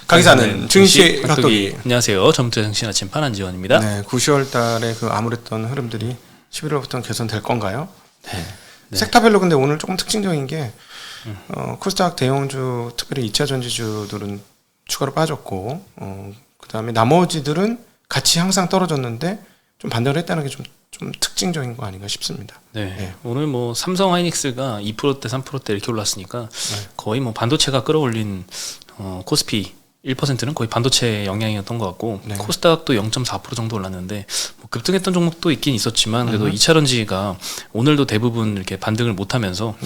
강의사는 증시 각도기. 안녕하세요. 전부터 정신 아침 판한지원입니다. 네, 9월 달에 그 암울했던 흐름들이 11월부터는 개선될 건가요? 네. 섹터별로 근데 오늘 조금 특징적인 게 코스닥 대형주, 특별히 2차 전지주들은 추가로 빠졌고 그다음에 나머지들은 같이 항상 떨어졌는데 좀 반등을 했다는 게 좀 특징적인 거 아닌가 싶습니다. 네. 네. 오늘 뭐 삼성 하이닉스가 2%대 3%대 이렇게 올랐으니까 거의 뭐 반도체가 끌어올린 코스피 1%는 거의 반도체 영향이었던 것 같고 코스닥도 0.4% 정도 올랐는데 뭐 급등했던 종목도 있긴 있었지만 그래도 2차 전지가 오늘도 대부분 이렇게 반등을 못하면서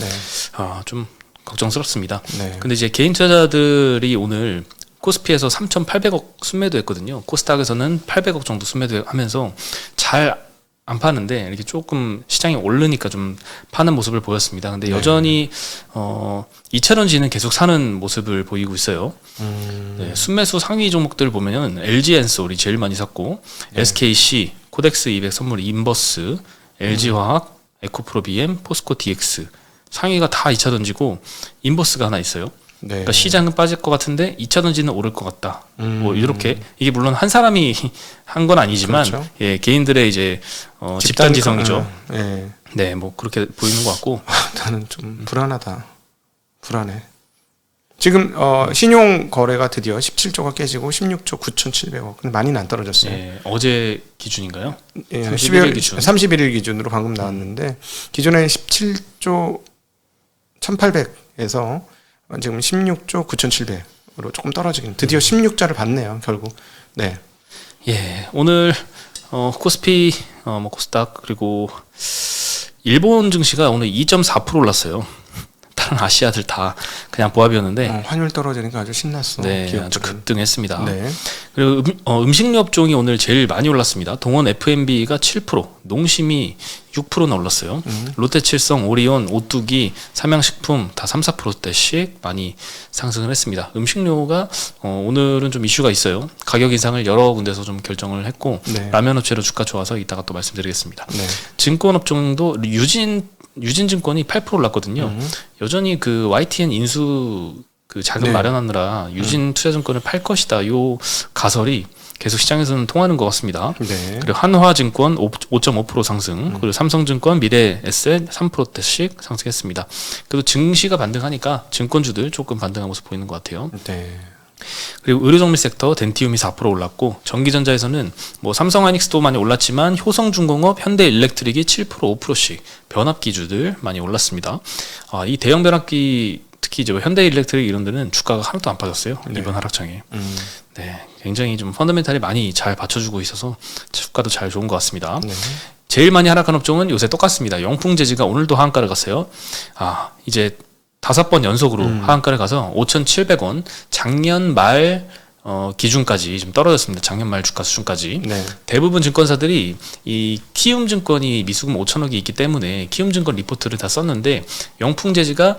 좀 걱정스럽습니다. 근데 이제 개인 투자자들이 오늘 코스피에서 3,800억 순매도했거든요. 코스닥에서는 800억 정도 순매도하면서 잘 안 파는데 이렇게 조금 시장이 오르니까 좀 파는 모습을 보였습니다. 근데 여전히 2차 전지는 계속 사는 모습을 보이고 있어요. 네, 순매수 상위 종목들 보면은 LG엔솔이 제일 많이 샀고 SKC, 코덱스 200 선물 인버스, LG화학, 에코프로비엠, 포스코 DX 상위가 다 2차 전지고 인버스가 하나 있어요. 그러니까 시장은 빠질 것 같은데 2차 전지는 오를 것 같다. 뭐 이렇게 이게 물론 한 사람이 한 건 아니지만 그렇죠. 예, 개인들의 이제 집단지성이죠. 네, 뭐 그렇게 보이는 것 같고 나는 좀 불안하다. 불안해. 지금 신용 거래가 드디어 17조가 깨지고 16조 9,700억. 근데 많이는 안 떨어졌어요. 예, 어제 기준인가요? 예, 31일 기준으로 방금 나왔는데 기존에 17조 1,800에서 지금 16조 9,700으로 조금 떨어지긴 드디어 16자를 봤네요. 결국. 네. 예, 오늘 코스피, 뭐 코스닥 그리고 일본 증시가 오늘 2.4% 올랐어요. 다른 아시아들 다 그냥 보합이었는데 환율 떨어지니까 아주 신났어. 네, 기업들은. 아주 급등했습니다. 네. 그리고 음식료 업종이 오늘 제일 많이 올랐습니다. 동원 F&B가 7%, 농심이 6%나 올랐어요. 롯데칠성, 오리온, 오뚜기, 삼양식품 다 3, 4%대씩 많이 상승을 했습니다. 음식료가 오늘은 좀 이슈가 있어요. 가격 인상을 여러 군데서 좀 결정을 했고 라면 업체로 주가 좋아서 이따가 또 말씀드리겠습니다. 증권 업종도 유진증권이 8% 올랐거든요. 여전히 그 YTN 인수 그 자금 마련하느라 유진투자증권을 팔 것이다. 요 가설이 계속 시장에서는 통하는 것 같습니다. 그리고 한화증권 5.5% 상승, 그리고 삼성증권, 미래에셋 3%대씩 상승했습니다. 그래도 증시가 반등하니까 증권주들 조금 반등한 모습 보이는 것 같아요. 그리고 의료정밀 섹터 덴티움이 4% 올랐고 전기전자에서는 뭐 삼성하이닉스도 많이 올랐지만 효성중공업, 현대일렉트릭이 7%, 5%씩 변압기주들 많이 올랐습니다. 이 대형 변압기 특히 이제 현대일렉트릭 이런 데는 주가가 하나도 안 빠졌어요. 이번 하락장에. 네, 굉장히 좀 펀더멘탈이 많이 잘 받쳐주고 있어서 주가도 잘 좋은 것 같습니다. 제일 많이 하락한 업종은 요새 똑같습니다. 영풍재지가 오늘도 하한가를 갔어요. 이제 5번 연속으로 하한가를 가서 5,700원 작년 말 기준까지 좀 떨어졌습니다. 작년 말 주가 수준까지. 대부분 증권사들이 이 키움증권이 미수금 5천억이 있기 때문에 키움증권 리포트를 다 썼는데 영풍재지가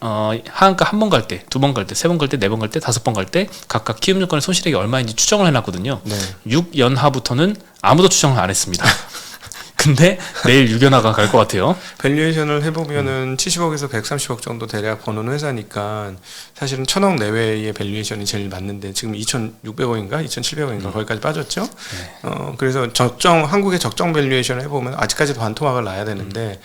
하한가 한 번 갈 때, 2번 갈 때, 3번 갈 때, 4번 갈 때, 5번 갈 때 각각 키움증권의 손실액이 얼마인지 추정을 해놨거든요. 6연하부터는 아무도 추정을 안 했습니다. 근데 내일 6연하가 갈 것 같아요. 밸류에이션을 해보면은 70억에서 130억 정도 대략 버는 회사니까 사실은 1,000억 내외의 밸류에이션이 제일 맞는데 지금 2,600억인가 2,700억인가 거기까지 빠졌죠. 그래서 한국의 적정 밸류에이션을 해보면 아직까지도 반토막을 놔야 되는데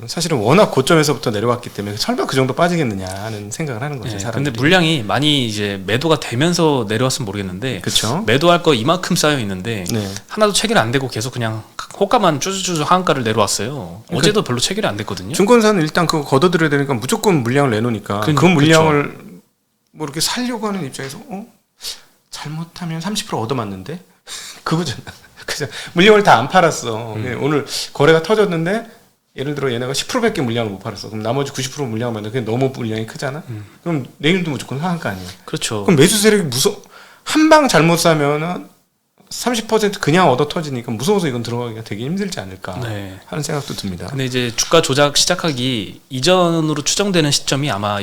사실은 워낙 고점에서부터 내려왔기 때문에 설마 그 정도 빠지겠느냐 하는 생각을 하는 거죠. 근데 물량이 많이 이제 매도가 되면서 내려왔으면 모르겠는데 매도할 거 이만큼 쌓여 있는데 하나도 체결 안 되고 계속 그냥 호가만 쭈쭈쭈 하한가를 내려왔어요. 어제도 별로 체결이 안 됐거든요. 증권사는 일단 그거 걷어들여야 되니까 무조건 물량을 내놓으니까 그 물량을 뭐 이렇게 살려고 하는 입장에서 잘못하면 30% 얻어맞는데 그거잖아. 그래서 물량을 다 안 팔았어. 오늘 거래가 터졌는데 예를 들어 얘네가 10%밖에 물량을 못 팔았어. 그럼 나머지 90% 물량을 만든 그게 너무 물량이 크잖아. 그럼 내일도 무조건 하한가 아니야. 그렇죠. 그럼 매수 세력이 한 방 잘못 사면은 30% 그냥 얻어 터지니까 무서워서 이건 들어가기가 되게 힘들지 않을까 하는 생각도 듭니다. 근데 이제 주가 조작 시작하기 이전으로 추정되는 시점이 아마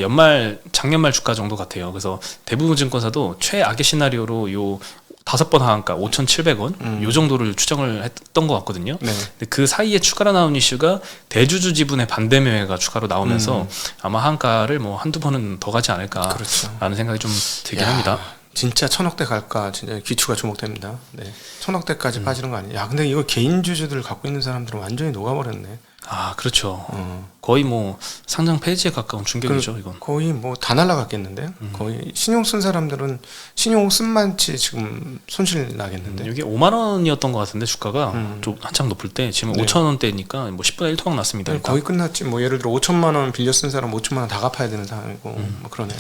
작년 말 주가 정도 같아요. 그래서 대부분 증권사도 최악의 시나리오로 요 5번 하한가 5,700원 요 정도를 추정을 했던 것 같거든요. 네. 근데 그 사이에 추가로 나온 이슈가 대주주 지분의 반대 매매가 추가로 나오면서 아마 하한가를 뭐 한두 번은 더 가지 않을까라는 그렇죠. 생각이 좀 들긴 야, 합니다. 진짜 1,000억대 갈까 진짜 귀추가 주목됩니다. 네. 1,000억대까지 빠지는 거 아니야? 야, 근데 이거 개인 주주들 갖고 있는 사람들은 완전히 녹아버렸네. 아, 그렇죠. 거의 뭐 상장 폐지에 가까운 충격이죠, 이건. 거의 뭐 다 날라갔겠는데. 거의 신용 쓴 사람들은 신용 쓴 만치 지금 손실 나겠는데. 이게 5만 원이었던 것 같은데 주가가 좀 한창 높을 때 지금 네. 5천 원대니까 뭐 10분의 1 토막 났습니다. 일단. 거의 끝났지. 뭐 예를 들어 5천만 원 빌려 쓴 사람 5천만 원 다 갚아야 되는 상황이고 뭐 그러네.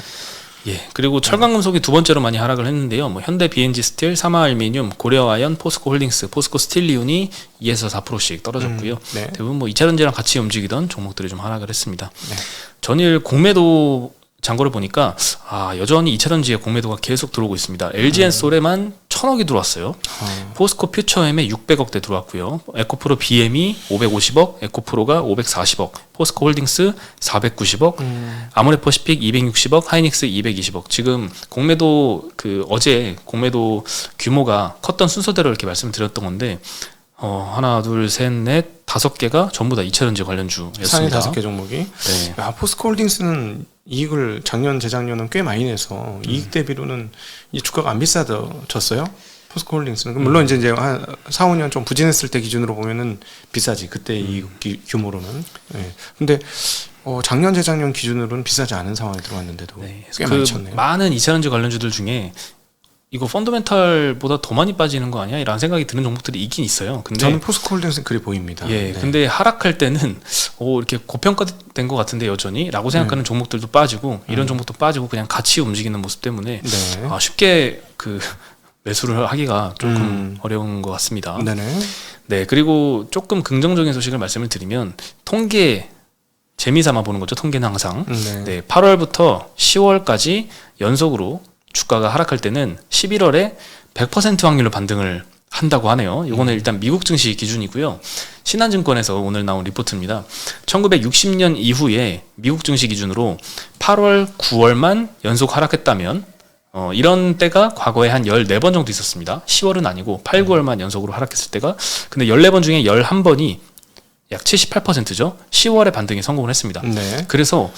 예, 그리고 철강금속이 두 번째로 많이 하락을 했는데요. 뭐 현대 B&G 스틸, 사마알미늄, 고려아연, 포스코 홀딩스, 포스코 스틸리온이 2에서 4%씩 떨어졌고요. 네. 대부분 뭐 2차전지랑 같이 움직이던 종목들이 좀 하락을 했습니다. 네. 전일 공매도 잔고를 보니까 여전히 2차전지의 공매도가 계속 들어오고 있습니다. LG엔솔에만 1,000억이 들어왔어요. 포스코 퓨처엠에 600억대 들어왔고요. 에코프로 BM이 550억, 에코프로가 540억, 포스코 홀딩스 490억, 아모레퍼시픽 260억, 하이닉스 220억. 지금 공매도 어제 공매도 규모가 컸던 순서대로 이렇게 말씀을 드렸던 건데 하나, 둘, 셋, 넷, 5개가 전부 다 2차전지 관련주였습니다. 상위 5개 종목이. 네. 야, 포스코 홀딩스는 이익을 작년 재작년은 꽤 많이 내서 이익 대비로는 이 주가가 안 비싸졌어요. 포스코 홀딩스는 물론 이제 한 4, 5년 좀 부진했을 때 기준으로 보면은 비싸지. 그때 이익 규모로는. 네. 근데 작년 재작년 기준으로는 비싸지 않은 상황에 들어왔는데도 네. 꽤 많이 쳤네요. 많은 2차전지 관련주들 중에 이거 펀더멘탈보다 더 많이 빠지는 거 아니야? 이런 생각이 드는 종목들이 있긴 있어요. 근데 저는 포스코 홀딩스는 그리 보입니다. 예, 네. 근데 하락할 때는 이렇게 고평가된 것 같은데 여전히라고 생각하는 종목들도 빠지고 이런 종목도 빠지고 그냥 같이 움직이는 모습 때문에 네. 쉽게 매수를 하기가 조금 어려운 것 같습니다. 네네. 네, 그리고 조금 긍정적인 소식을 말씀을 드리면 통계 재미삼아 보는 거죠. 통계는 항상. 네, 8월부터 10월까지 연속으로 주가가 하락할 때는 11월에 100% 확률로 반등을 한다고 하네요. 이거는 일단 미국 증시 기준이고요. 신한증권에서 오늘 나온 리포트입니다. 1960년 이후에 미국 증시 기준으로 8월, 9월만 연속 하락했다면 이런 때가 과거에 한 14번 정도 있었습니다. 10월은 아니고 8, 9월만 연속으로 하락했을 때가. 근데 14번 중에 11번이 약 78%죠. 10월에 반등에 성공을 했습니다. 네. 그래서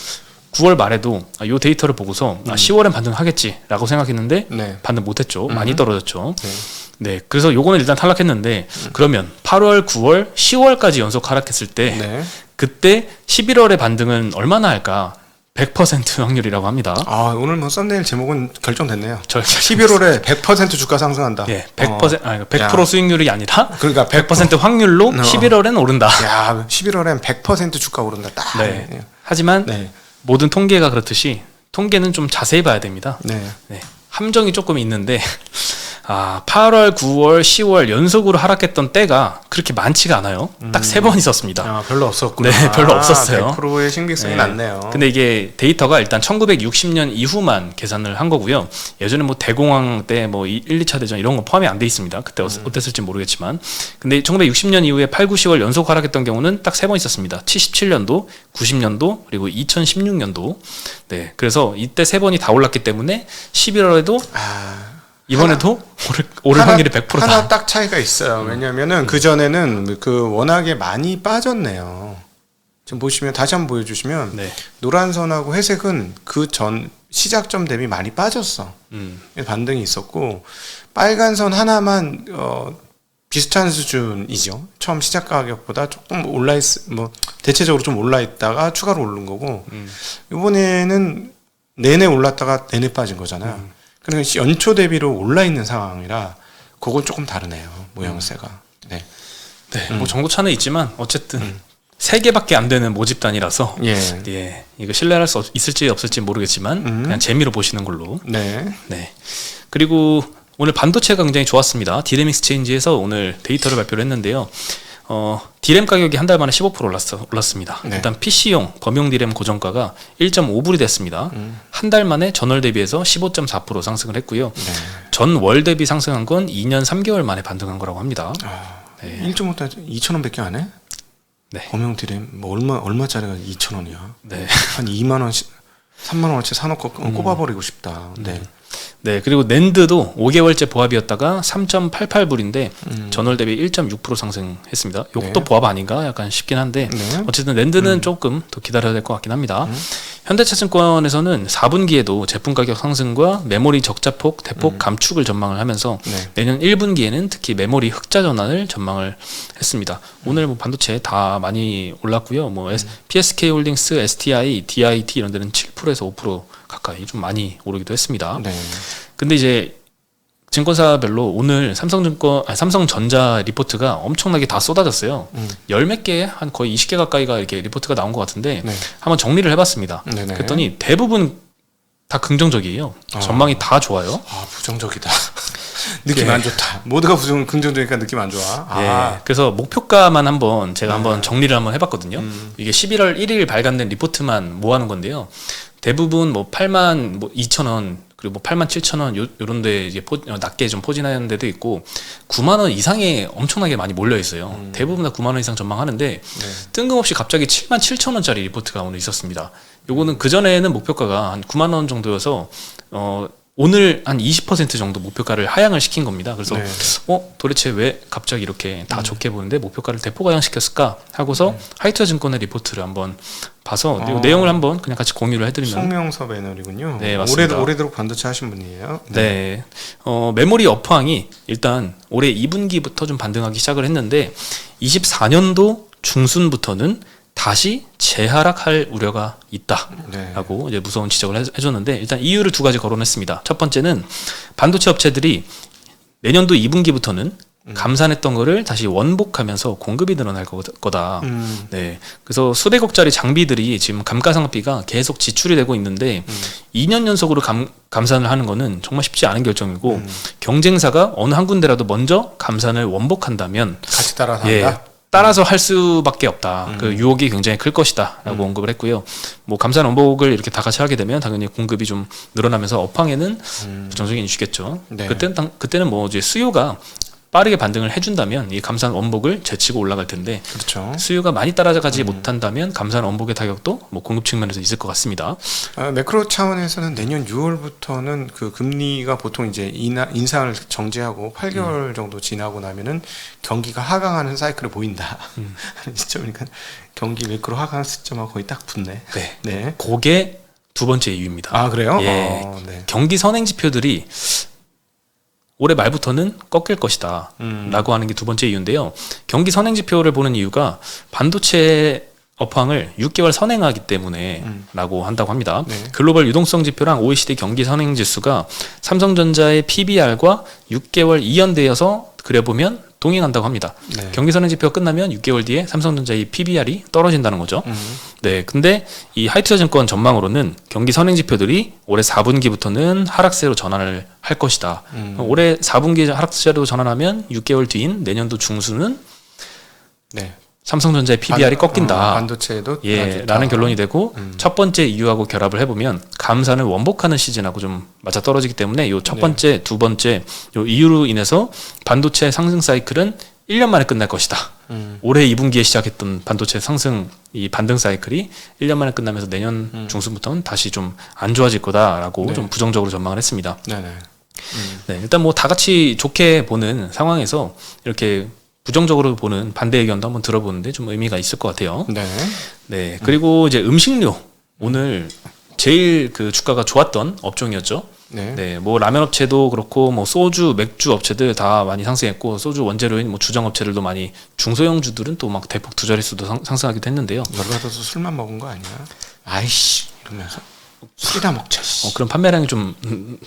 9월 말에도 이 데이터를 보고서 10월엔 반등하겠지라고 생각했는데 네. 반등 못했죠. 많이 떨어졌죠. 네. 네, 그래서 요거는 일단 탈락했는데 그러면 8월, 9월, 10월까지 연속 하락했을 때 네. 그때 11월의 반등은 얼마나 할까? 100% 확률이라고 합니다. 오늘 뭐 썸네일 제목은 결정됐네요. 11월에 11월에 100% 주가 상승한다. 예, 100% 수익률이 아니라 그러니까 100% 확률로 11월엔 오른다. 야, 11월엔 100% 주가 오른다. 딱. 네. 하지만 네. 모든 통계가 그렇듯이 통계는 좀 자세히 봐야 됩니다. 네. 네, 함정이 조금 있는데 8월, 9월, 10월 연속으로 하락했던 때가 그렇게 많지가 않아요. 딱 3번 있었습니다. 별로 없었구나. 네, 별로 없었어요. 100%의 신빙성이 낮네요. 근데 이게 데이터가 일단 1960년 이후만 계산을 한 거고요. 예전에 뭐 대공황 때 뭐 1, 2차 대전 이런 거 포함이 안 돼 있습니다. 그때 어땠을지 모르겠지만. 근데 1960년 이후에 8, 9, 10월 연속 하락했던 경우는 딱 3번 있었습니다. 77년도, 90년도, 그리고 2016년도. 네, 그래서 이때 3번이 다 올랐기 때문에 11월에도 이번에도 오를 확률이 100%다. 하나 딱 차이가 있어요. 왜냐면은 그전에는 워낙에 많이 빠졌네요. 지금 보시면 다시 한번 보여주시면 네. 노란 선하고 회색은 그 전 시작점 대비 많이 빠졌어. 반등이 있었고 빨간 선 하나만 비슷한 수준이죠. 처음 시작 가격보다 조금 대체적으로 좀 올라 있다가 추가로 오른 거고 이번에는 내내 올랐다가 내내 빠진 거잖아요. 그러니까 연초 대비로 올라 있는 상황이라 그건 조금 다르네요. 모양새가. 네. 네. 뭐 정도차는 있지만 어쨌든 3개밖에 안 되는 모집단이라서 예. 이거 신뢰할 수 있을지 없을지 모르겠지만 그냥 재미로 보시는 걸로. 네. 네. 그리고 오늘 반도체가 굉장히 좋았습니다. 디램 익스체인지에서 오늘 데이터를 발표를 했는데요. 디램 가격이 한 달 만에 15% 올랐습니다. 네. 일단 PC용 범용 디램 고정가가 1.5불이 됐습니다. 한 달 만에 전월 대비해서 15.4% 상승을 했고요. 네. 전월 대비 상승한 건 2년 3개월 만에 반등한 거라고 합니다. 네. 1.5단 2,000원밖에 안 해? 네. 범용 디램 뭐 얼마짜리가 2,000원이야? 네. 한 2만 원씩 3만 원어치 사놓고 꼽아버리고 싶다. 네. 네, 그리고 낸드도 5개월째 보합이었다가 3.88불인데 전월 대비 1.6% 상승했습니다. 요것도 네. 보합 아닌가 약간 싶긴 한데 네. 어쨌든 낸드는 조금 더 기다려야 될 것 같긴 합니다. 현대차증권에서는 4분기에도 제품 가격 상승과 메모리 적자폭 대폭 감축을 전망을 하면서 네. 내년 1분기에는 특히 메모리 흑자 전환을 전망을 했습니다. 오늘 뭐 반도체 다 많이 올랐고요. 뭐 PSK홀딩스, STI, DIT 이런 데는 7%에서 5% 가까이 좀 많이 오르기도 했습니다. 네. 근데 이제 증권사별로 오늘 삼성전자 리포트가 엄청나게 다 쏟아졌어요. 열 몇 개, 한 거의 20개 가까이가 이렇게 리포트가 나온 것 같은데 네. 한번 정리를 해봤습니다. 네네. 그랬더니 대부분 다 긍정적이에요. 전망이 다 좋아요. 아, 부정적이다. 느낌 예. 안 좋다. 모두가 긍정적이니까 느낌 안 좋아. 아. 예. 그래서 목표가만 한번 제가 한번 정리를 한번 해봤거든요. 이게 11월 1일 발간된 리포트만 모아놓은 건데요. 대부분 뭐 8만 뭐 2천 원 그리고 뭐 8만 7천 원 요런데 이제 낮게 좀 포진하는 데도 있고 9만 원 이상에 엄청나게 많이 몰려 있어요. 대부분 다 9만 원 이상 전망하는데 네. 뜬금없이 갑자기 7만 7천 원짜리 리포트가 오늘 있었습니다. 요거는 그 전에는 목표가가 한 9만 원 정도여서 오늘 한 20% 정도 목표가를 하향을 시킨 겁니다. 그래서 네. 도대체 왜 갑자기 이렇게 다 좋게 보는데 목표가를 대폭 하향시켰을까 하고서 하이투자 증권의 리포트를 한번 봐서 이 내용을 한번 그냥 같이 공유를 해드리면 송명섭 애널이군요. 네, 맞습니다. 오래도록 반도체 하신 분이에요. 네. 메모리 업황이 일단 올해 2분기부터 좀 반등하기 시작을 했는데 24년도 중순부터는 다시 재하락할 우려가 있다라고 이제 무서운 지적을 해줬는데 일단 이유를 두 가지 거론했습니다. 첫 번째는 반도체 업체들이 내년도 2분기부터는 감산했던 거를 다시 원복하면서 공급이 늘어날 거다. 네. 그래서 수백억짜리 장비들이 지금 감가상각비가 계속 지출이 되고 있는데 2년 연속으로 감산을 하는 거는 정말 쉽지 않은 결정이고 경쟁사가 어느 한 군데라도 먼저 감산을 원복한다면 같이 따라서 예, 한다. 따라서 할 수밖에 없다. 그 유혹이 굉장히 클 것이다라고 언급을 했고요. 뭐 감산 원복을 이렇게 다 같이 하게 되면 당연히 공급이 좀 늘어나면서 업황에는 부정적인 이슈겠죠. 네. 그때는 뭐 이제 수요가 빠르게 반등을 해준다면 이 감산 원복을 제치고 올라갈 텐데 그렇죠. 수요가 많이 따라가지 못한다면 감산 원복의 타격도 뭐 공급 측면에서 있을 것 같습니다. 매크로 차원에서는 내년 6월부터는 그 금리가 보통 이제 인상을 정지하고 8개월 정도 지나고 나면은 경기가 하강하는 사이클을 보인다. 하는 시점이니까 경기 매크로 하강 시점하고 거의 딱 붙네. 네. 네. 그게 두 번째 이유입니다. 아, 그래요? 예. 네. 경기 선행 지표들이 올해 말부터는 꺾일 것이다 라고 하는 게 두 번째 이유인데요. 경기 선행지표를 보는 이유가 반도체 업황을 6개월 선행하기 때문에 라고 한다고 합니다. 네. 글로벌 유동성 지표랑 OECD 경기 선행지수가 삼성전자의 PBR과 6개월 이연되어서 그려보면 동행한다고 합니다. 네. 경기 선행지표가 끝나면 6개월 뒤에 삼성전자의 PBR이 떨어진다는 거죠. 네, 근데 이 하이투자증권 전망으로는 경기 선행지표들이 올해 4분기부터는 하락세로 전환을 할 것이다. 올해 4분기 하락세로 전환하면 6개월 뒤인 내년도 중순은 네. 삼성전자의 PBR이 꺾인다. 반도체에도 예, 라는 결론이 되고 첫 번째 이유하고 결합을 해보면 감산을 원복하는 시즌하고 좀 맞아 떨어지기 때문에 요 첫 번째, 두 번째 요 이유로 인해서 반도체 상승 사이클은 1년 만에 끝날 것이다. 올해 2분기에 시작했던 반도체 상승 이 반등 사이클이 1년 만에 끝나면서 내년 중순부터는 다시 좀 안 좋아질 거다라고 네. 좀 부정적으로 전망을 했습니다. 네네. 네, 일단 뭐 다 같이 좋게 보는 상황에서 이렇게 부정적으로 보는 반대 의견도 한번 들어보는데 좀 의미가 있을 것 같아요. 네. 네, 그리고 이제 음식료 오늘 제일 그 주가가 좋았던 업종이었죠. 네. 네, 뭐 라면 업체도 그렇고 뭐 소주, 맥주 업체들 다 많이 상승했고 소주 원재료인 뭐 주정 업체들도 많이 중소형주들은 또 막 대폭 두 자릿수도 상승하기도 했는데요. 열받아서 술만 먹은 거 아니야? 아이씨 이러면서 술이나 먹자. 그런 판매량이 좀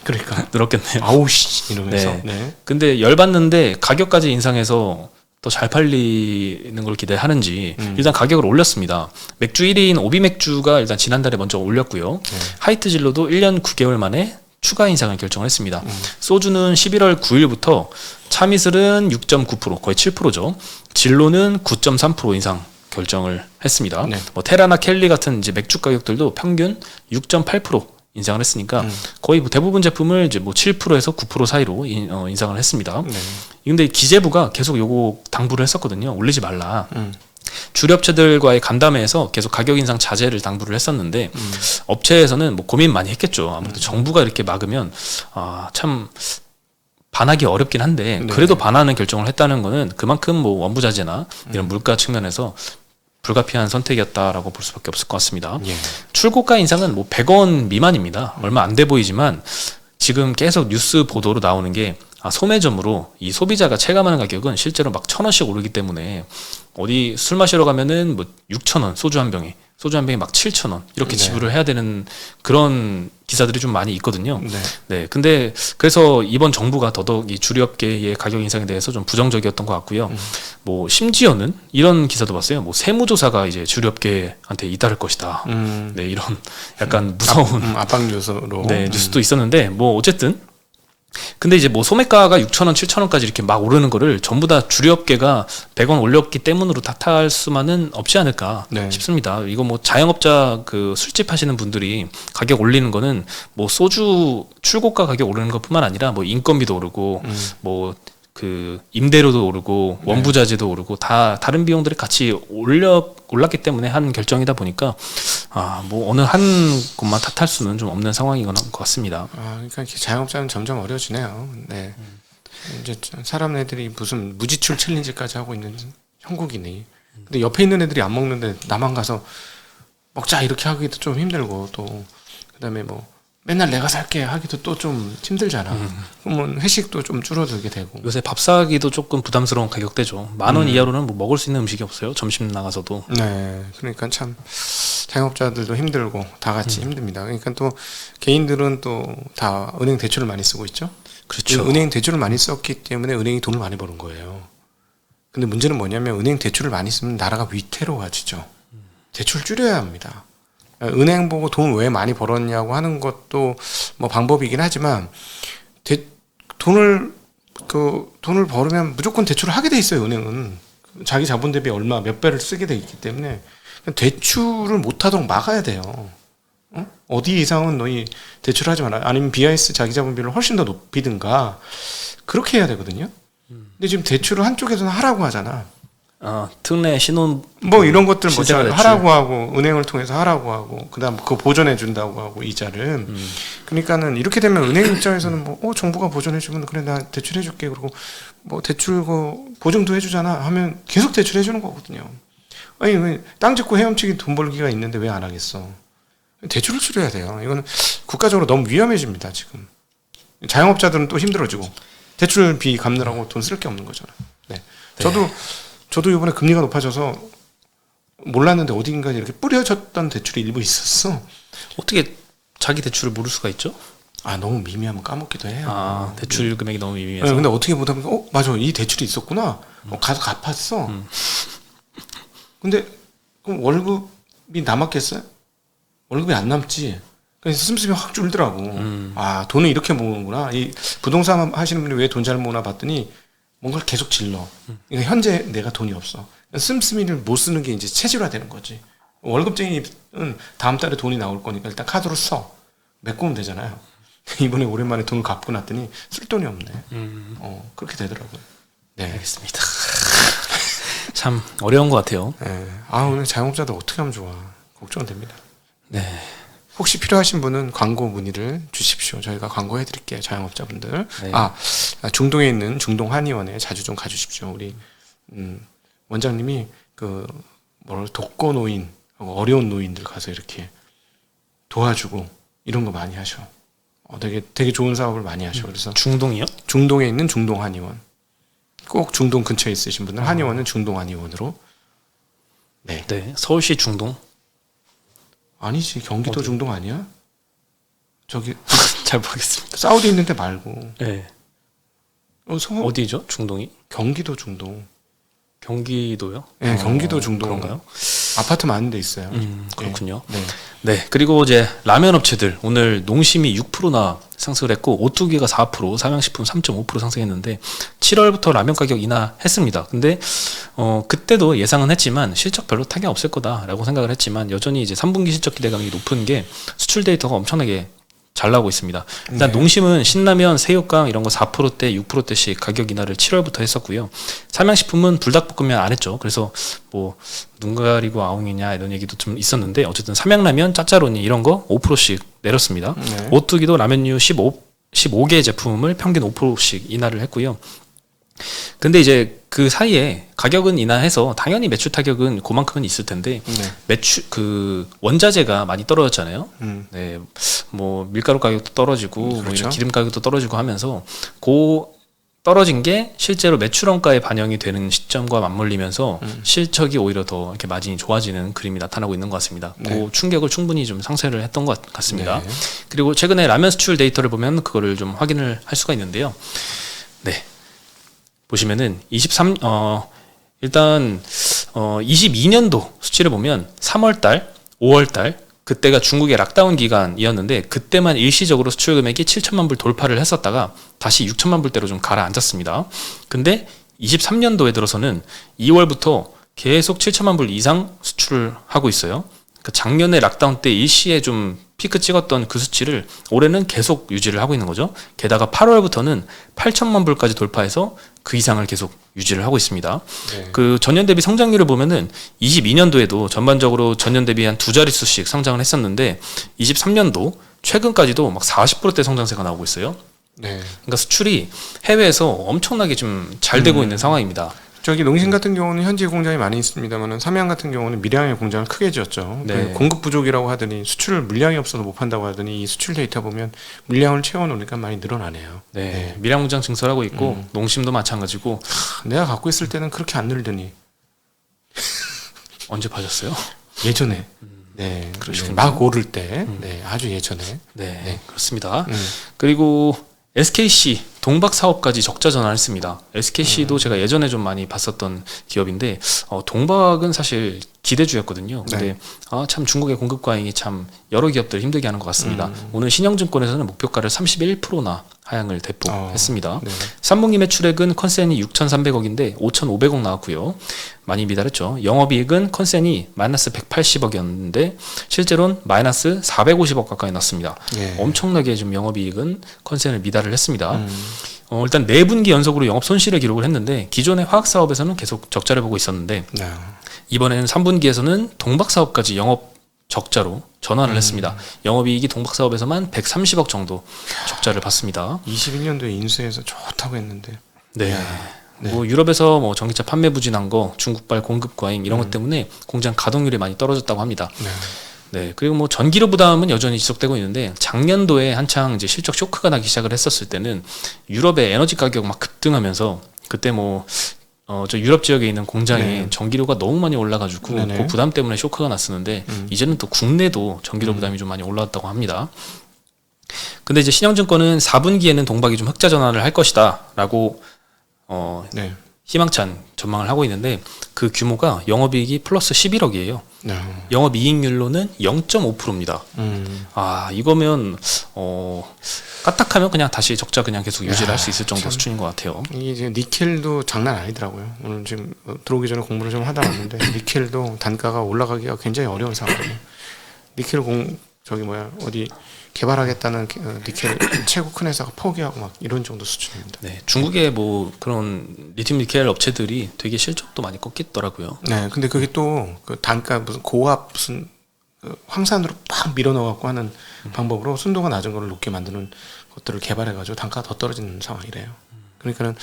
그러니까 늘었겠네요. 아우씨 이러면서. 네. 네. 근데 열받는데 가격까지 인상해서 더 잘 팔리는 걸 기대하는지 일단 가격을 올렸습니다. 맥주 1위인 오비맥주가 일단 지난달에 먼저 올렸고요. 하이트 진로도 1년 9개월 만에 추가 인상을 결정을 했습니다. 소주는 11월 9일부터 참이슬은 6.9% 거의 7%죠. 진로는 9.3% 인상 결정을 했습니다. 네. 뭐 테라나 켈리 같은 이제 맥주 가격들도 평균 6.8% 인상을 했으니까 거의 뭐 대부분 제품을 이제 뭐 7%에서 9% 사이로 인상을 했습니다. 네. 근데 기재부가 계속 요거 당부를 했었거든요. 올리지 말라. 주류업체들과의 간담회에서 계속 가격 인상 자제를 당부를 했었는데 업체에서는 뭐 고민 많이 했겠죠. 아무래도 정부가 이렇게 막으면 참 반하기 어렵긴 한데 네. 그래도 반하는 결정을 했다는 거는 그만큼 뭐 원부 자재나 이런 물가 측면에서 불가피한 선택이었다라고 볼 수밖에 없을 것 같습니다. 예. 출고가 인상은 뭐 100원 미만입니다. 얼마 안 돼 보이지만 지금 계속 뉴스 보도로 나오는 게 소매점으로 이 소비자가 체감하는 가격은 실제로 막 1,000원씩 오르기 때문에 어디 술 마시러 가면은 뭐 6,000원 소주 한 병에 막 7,000원 이렇게 네. 지불을 해야 되는 그런 기사들이 좀 많이 있거든요. 네. 네, 근데 그래서 이번 정부가 더더욱 이 주류업계의 가격 인상에 대해서 좀 부정적이었던 것 같고요. 뭐 심지어는 이런 기사도 봤어요. 뭐 세무조사가 이제 주류업계한테 잇따를 것이다. 네, 이런 약간 무서운 압박 요소로. 네, 뉴스도 있었는데 뭐 어쨌든 근데 이제 뭐 소매가가 6,000원, 7,000원까지 이렇게 막 오르는 거를 전부 다 주류업계가 100원 올렸기 때문으로 탓할 수만은 없지 않을까 네. 싶습니다. 이거 뭐 자영업자 그 술집 하시는 분들이 가격 올리는 거는 뭐 소주 출고가 가격 오르는 것뿐만 아니라 뭐 인건비도 오르고 뭐 그 임대료도 오르고 원부자재도 오르고 다 다른 비용들이 같이 올랐기 때문에 한 결정이다 보니까 뭐 어느 한 곳만 탓할 수는 좀 없는 상황인 것 같습니다. 그러니까 이렇게 자영업자는 점점 어려워지네요. 네. 이제 사람 애들이 무슨 무지출 챌린지까지 하고 있는 형국이니. 근데 옆에 있는 애들이 안 먹는데 나만 가서 먹자 이렇게 하기도 좀 힘들고 또 그다음에 뭐 맨날 내가 살게 하기도 또 좀 힘들잖아. 그러면 회식도 좀 줄어들게 되고. 요새 밥 사기도 조금 부담스러운 가격대죠. 10,000원 이하로는 뭐 먹을 수 있는 음식이 없어요. 점심 나가서도. 네, 그러니까 참 자영업자들도 힘들고 다 같이 힘듭니다. 그러니까 또 개인들은 또 다 은행 대출을 많이 쓰고 있죠. 그렇죠. 은행 대출을 많이 썼기 때문에 은행이 돈을 많이 버는 거예요. 근데 문제는 뭐냐면 은행 대출을 많이 쓰면 나라가 위태로워지죠. 대출 줄여야 합니다. 은행 보고 돈 왜 많이 벌었냐고 하는 것도 뭐 방법이긴 하지만 돈을 벌으면 무조건 대출을 하게 돼 있어요. 은행은 자기 자본 대비 얼마 몇 배를 쓰게 돼 있기 때문에 대출을 못하도록 막아야 돼요. 어디 이상은 너희 대출하지 마라. 아니면 BIS 자기 자본비를 훨씬 더 높이든가 그렇게 해야 되거든요. 근데 지금 대출을 한쪽에서는 하라고 하잖아. 특례 신혼 뭐 이런 것들 뭐 신생아 대출. 하라고 하고 은행을 통해서 하라고 하고 그다음 그거 보전해 준다고 하고 이자를 그러니까는 이렇게 되면 은행 입장에서는 뭐 정부가 보전해 주면 그래 나 대출해 줄게 그리고 뭐 대출 그 보증도 해주잖아 하면 계속 대출해 주는 거거든요. 아니 왜 땅 짓고 헤엄치기 돈 벌기가 있는데 왜 안 하겠어? 대출을 줄여야 돼요. 이거는 국가적으로 너무 위험해집니다 지금. 자영업자들은 또 힘들어지고 대출비 갚느라고 돈 쓸 게 없는 거잖아요. 네. 저도 이번에 금리가 높아져서 몰랐는데 어딘가 이렇게 뿌려졌던 대출이 일부 있었어. 어떻게 자기 대출을 모를 수가 있죠? 너무 미미하면 까먹기도 해요. 대출 금액이 너무 미미해서. 네, 근데 어떻게 보다 보니까 맞아 이 대출이 있었구나. 가서 갚았어. 근데 그럼 월급이 남았겠어요? 월급이 안 남지. 그래서 씀씀이 확 줄더라고. 돈을 이렇게 모으는구나. 이 부동산 하시는 분이 왜 돈 잘 모으나 봤더니 뭔가를 계속 질러. 그러니까 현재 내가 돈이 없어. 씀씀이를 못 쓰는 게 이제 체질화되는 거지. 월급쟁이는 다음 달에 돈이 나올 거니까 일단 카드로 써. 메꾸면 되잖아요. 이번에 오랜만에 돈을 갚고 났더니 쓸 돈이 없네. 그렇게 되더라고요. 네. 알겠습니다. 참 어려운 것 같아요. 네. 오늘 자영업자들 어떻게 하면 좋아. 걱정됩니다. 네. 혹시 필요하신 분은 광고 문의를 주십시오. 저희가 광고해 드릴게요. 자영업자분들. 네. 중동에 있는 중동 한의원에 자주 좀 가주십시오. 우리 원장님이 독거 노인, 어려운 노인들 가서 이렇게 도와주고 이런 거 많이 하셔. 되게 좋은 사업을 많이 하셔. 그래서 중동이요? 중동에 있는 중동 한의원. 꼭 중동 근처에 있으신 분들 한의원은 중동 한의원으로. 네. 네. 서울시 중동. 아니지 경기도 어디? 중동 아니야? 저기 잘 모르겠습니다. 사우디 있는데 말고. 네. 어디죠? 중동이? 경기도 중동. 경기도요? 네, 경기도 중동. 그런가요? 아파트 많은 데 있어요. 그렇군요. 네. 네. 그리고 이제 라면 업체들 오늘 농심이 6%나 상승을 했고 오뚜기가 4%, 삼양식품 3.5% 상승했는데 7월부터 라면 가격 인하했습니다. 근데 그때도 예상은 했지만 실적 별로 타격 없을 거다라고 생각을 했지만 여전히 이제 3분기 실적 기대감이 높은 게 수출 데이터가 엄청나게 잘 나오고 있습니다. 일단 네. 농심은 신라면, 새우깡 이런 거 4%대, 6%대씩 가격 인하를 7월부터 했었고요. 삼양식품은 불닭볶음면 안 했죠. 그래서 뭐 눈 가리고 아웅이냐 이런 얘기도 좀 있었는데 어쨌든 삼양라면, 짜짜로니 이런 거 5%씩 내렸습니다. 네. 오뚜기도 라면류 15개 제품을 평균 5%씩 인하를 했고요. 근데 이제 그 사이에 가격은 인하해서 당연히 매출 타격은 그만큼은 있을 텐데 네. 매출 그 원자재가 많이 떨어졌잖아요. 음. 네, 뭐 밀가루 가격도 떨어지고 뭐 그렇죠. 이런 기름 가격도 떨어지고 하면서 그 떨어진 게 실제로 매출 원가에 반영이 되는 시점과 맞물리면서 실적이 오히려 더 이렇게 마진이 좋아지는 그림이 나타나고 있는 것 같습니다. 네. 그 충격을 충분히 좀 상쇄를 했던 것 같습니다. 네. 그리고 최근에 라면 수출 데이터를 보면 그거를 좀 확인을 할 수가 있는데요. 네. 보시면은 일단 22년도 수치를 보면 3월달, 5월달 그때가 중국의 락다운 기간이었는데 그때만 일시적으로 수출 금액이 7천만 불 돌파를 했었다가 다시 6천만 불대로 좀 가라앉았습니다. 근데 23년도에 들어서는 2월부터 계속 7천만 불 이상 수출을 하고 있어요. 그 작년에 락다운 때 일시에 좀 피크 찍었던 그 수치를 올해는 계속 유지를 하고 있는 거죠. 게다가 8월부터는 8천만 불까지 돌파해서 그 이상을 계속 유지를 하고 있습니다. 네. 그 전년 대비 성장률을 보면은 22년도에도 전반적으로 전년 대비 한 두 자릿수씩 성장을 했었는데 23년도 최근까지도 막 40%대 성장세가 나오고 있어요. 네. 그러니까 수출이 해외에서 엄청나게 좀 잘 되고 있는 상황입니다. 저기 농심 같은 경우는 현지 공장이 많이 있습니다만은 삼양 같은 경우는 밀양의 공장을 크게 지었죠. 네. 공급 부족이라고 하더니 수출 물량이 없어서 못 판다고 하더니 이 수출 데이터 보면 물량을 채워놓으니까 많이 늘어나네요. 네, 밀양 공장 증설하고 있고 농심도 마찬가지고 내가 갖고 있을 때는 그렇게 안 늘더니 언제 파셨어요? 예전에 네, 그러시군요. 막 오를 때, 네, 아주 예전에. 네, 네. 그렇습니다. 그리고 SKC 동박 사업까지 적자 전환했습니다. SKC도 제가 예전에 좀 많이 봤었던 기업인데 동박은 사실 기대주였거든요. 근데 참 중국의 공급 과잉이 참 여러 기업들 힘들게 하는 것 같습니다. 오늘 신영증권에서는 목표가를 31%나 하향을 대폭했습니다. 네. 3분기 매출액은 컨센이 6,300억인데 5,500억 나왔고요. 많이 미달했죠. 영업이익은 컨센이 마이너스 180억이었는데 실제로는 마이너스 450억 가까이 났습니다. 예. 엄청나게 좀 영업이익은 컨센을 미달을 했습니다. 일단 4분기 연속으로 영업 손실을 기록을 했는데 기존의 화학 사업에서는 계속 적자를 보고 있었는데 네. 이번에는 3분기에서는 동박 사업까지 영업 적자로 전환을 했습니다. 영업이익이 동박 사업에서만 130억 정도 적자를 봤습니다. 21년도에 인수해서 좋다고 했는데. 네. 뭐 유럽에서 뭐 전기차 판매 부진한 거, 중국발 공급 과잉 이런 것 때문에 공장 가동률이 많이 떨어졌다고 합니다. 네. 네. 그리고 뭐 전기료 부담은 여전히 지속되고 있는데 작년도에 한창 이제 실적 쇼크가 나기 시작을 했었을 때는 유럽의 에너지 가격 막 급등하면서 그때 뭐 저 유럽 지역에 있는 공장에 네. 전기료가 너무 많이 올라가지고 네네. 그 부담 때문에 쇼크가 났었는데 이제는 또 국내도 전기료 부담이 좀 많이 올라왔다고 합니다. 근데 이제 신영증권은 4분기에는 동박이 좀 흑자 전환을 할 것이다라고 네. 희망찬 전망을 하고 있는데 그 규모가 영업이익이 플러스 11억이에요. 네. 영업이익률로는 0.5%입니다. 아 이거면 까딱하면 그냥 다시 적자 그냥 계속 유지를 할 수 있을 정도 수준인 것 같아요. 이게 이제 니켈도 장난 아니더라고요. 오늘 지금 들어오기 전에 공부를 좀 하다 왔는데 니켈도 단가가 올라가기가 굉장히 어려운 상황이에요. 니켈 어디 개발하겠다는 니켈 최고 큰 회사가 포기하고 막 이런 정도 수준입니다. 네, 중국의 뭐 그런 리튬 니켈 업체들이 되게 실적도 많이 꺾였더라고요. 네, 근데 그게 또 그 단가 무슨 고압 무슨 황산으로 팍 밀어 넣어갖고 하는 방법으로 순도가 낮은 거를 높게 만드는 것들을 개발해가지고 단가가 더 떨어지는 상황이래요. 그러니까는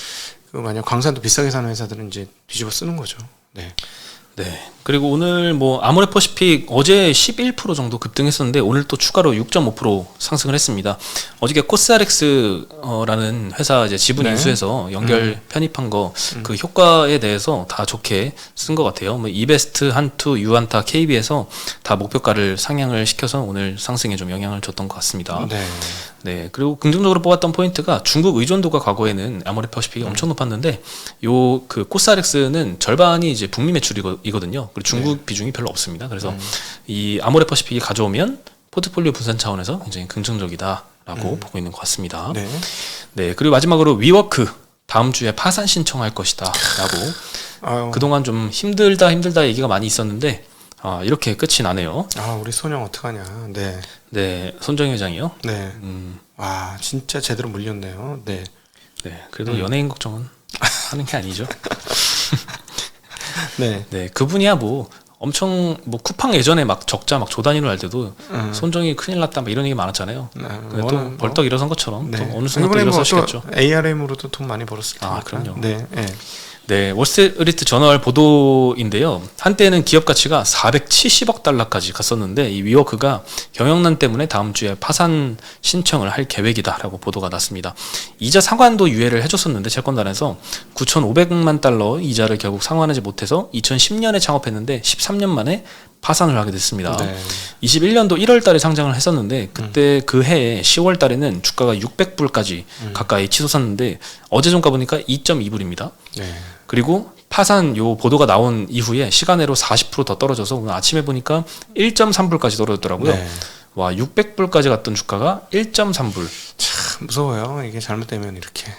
그 만약 광산도 비싸게 사는 회사들은 이제 뒤집어 쓰는 거죠. 네. 네. 그리고 오늘 뭐 아모레퍼시픽 어제 11% 정도 급등했었는데 오늘 또 추가로 6.5% 상승을 했습니다. 어저께 코스알엑스라는 회사 이제 지분 네. 인수해서 연결 편입한 거 그 효과에 대해서 다 좋게 쓴 것 같아요. 뭐 이베스트, 한투, 유안타, KB에서 다 목표가를 상향을 시켜서 오늘 상승에 좀 영향을 줬던 것 같습니다. 네. 네, 그리고 긍정적으로 뽑았던 포인트가 중국 의존도가 과거에는 아모레퍼시픽이 엄청 높았는데 요 그 코스알엑스는 절반이 이제 북미 매출이거든요. 그리고 중국 비중이 별로 없습니다. 그래서 이 아모레퍼시픽이 가져오면 포트폴리오 분산 차원에서 굉장히 긍정적이다라고 보고 있는 것 같습니다. 네. 네, 그리고 마지막으로 위워크 다음 주에 파산 신청할 것이다라고 아유. 그동안 좀 힘들다 얘기가 많이 있었는데 이렇게 끝이 나네요. 우리 손영 어떡하냐. 네. 네, 손정희 회장이요. 네. 와, 진짜 제대로 물렸네요. 네. 네, 그래도 연예인 걱정은 하는 게 아니죠. 네. 네, 그분이야 뭐 엄청 뭐 쿠팡 예전에 막 적자 막 조단위로 할 때도 손정희 큰일 났다 막 이런 얘기 많았잖아요. 근데 또 벌떡 일어선 것처럼 또 어느 순간 또 일어서시겠죠. ARM으로도 돈 많이 벌었을 테니까. 그럼요. 네. 네. 네, 월스트리트 저널 보도인데요. 한때는 기업 가치가 470억 달러까지 갔었는데 이 위워크가 경영난 때문에 다음 주에 파산 신청을 할 계획이다라고 보도가 났습니다. 이자 상환도 유예를 해줬었는데 채권단에서 9,500만 달러 이자를 결국 상환하지 못해서 2010년에 창업했는데 13년 만에 파산을 하게 됐습니다. 네. 21년도 1월 달에 상장을 했었는데 그때 그 해에 10월 달에는 주가가 600불까지 가까이 치솟았는데 어제 종가 보니까 2.2불입니다. 네. 그리고 파산 요 보도가 나온 이후에 시간으로 40% 더 떨어져서 오늘 아침에 보니까 1.3불까지 떨어졌더라고요. 네. 와, 600불까지 갔던 주가가 1.3불. 참 무서워요. 이게 잘못되면 이렇게.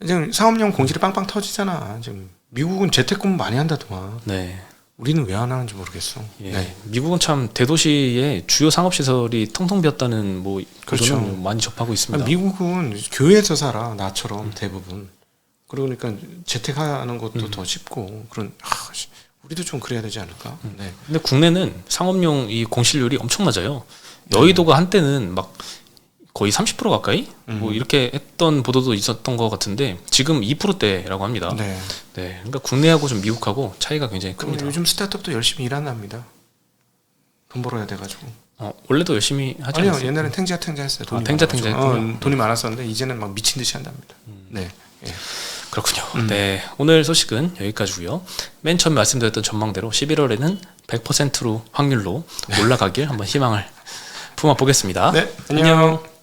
지금 상업용 공실이 빵빵 터지잖아. 지금 미국은 재택근무 많이 한다더만. 네. 우리는 왜 안 하는지 모르겠어. 예. 네. 미국은 참 대도시에 주요 상업시설이 텅텅 비었다는 뭐 그렇죠. 보도는 많이 접하고 있습니다. 미국은 교회에서 살아 나처럼 대부분. 그러니까 재택하는 것도 더 쉽고 그런. 우리도 좀 그래야 되지 않을까? 네. 근데 국내는 상업용 이 공실률이 엄청 낮아요. 여의도가 한때는 막 거의 30% 가까이 뭐 이렇게 했던 보도도 있었던 것 같은데 지금 2%대라고 합니다. 네. 네, 그러니까 국내하고 좀 미국하고 차이가 굉장히 큽니다. 요즘 스타트업도 열심히 일한답니다. 돈 벌어야 돼가지고. 원래도 열심히 하지 아니요, 않았어요? 옛날엔 탱자 했어요. 돈이 탱자 많아가지고. 했군요. 돈이 많았었는데 이제는 막 미친 듯이 한답니다. 네. 예. 그렇군요. 네, 오늘 소식은 여기까지고요. 맨 처음 말씀드렸던 전망대로 11월에는 100%로 확률로 올라가길 한번 희망을 품어보겠습니다. 네, 안녕.